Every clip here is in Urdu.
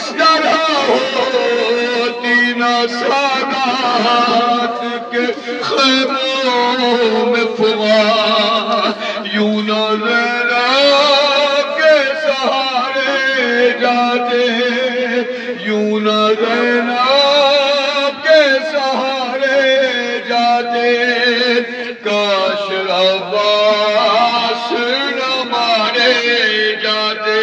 اس طرح ہوتی نہ سادات کے خیموں میں فغاں، یوں نہ زینب کے سہارے جاتے، یوں نہ زینب کے سہارے جاتے، کاش عباس نہ مارے جاتے،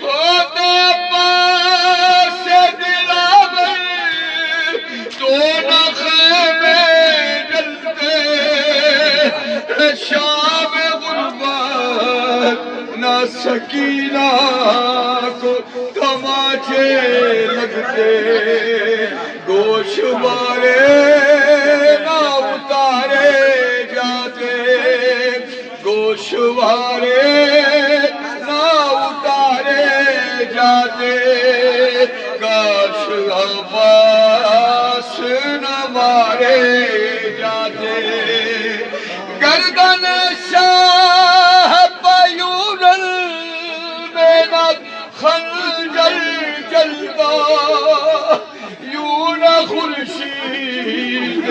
ہوتے پاس دلاور تو نہ خیمے جلتے، شام غربت نہ سکینہ کو تماچے لگتے، گوشوارے نہ اتارے جاتے، گوشوارے نہ اتارے جاتے، کاش عباس نہ مارے جاتے، گردن شاہ پیورل میں نہ خنجر جلتا، یوں نہ خورشید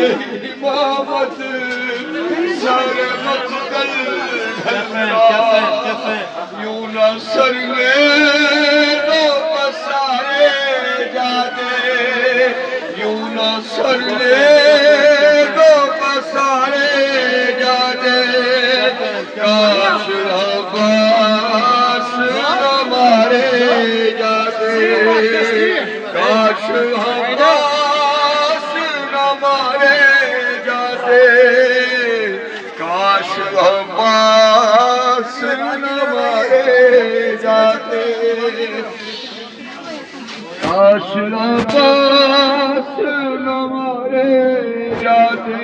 امامت سر مقتل ڈھلتا، یوں نہ سر میں دو پسارے جاتے، یوں نہ سر میں دو پسارے جاتے، کاش عباس نہ مارے جاتے، کاش عباس نہ مارے جاتے، کاش عباس نہ مارے جاتے، کاش عباس نہ مارے جاتے۔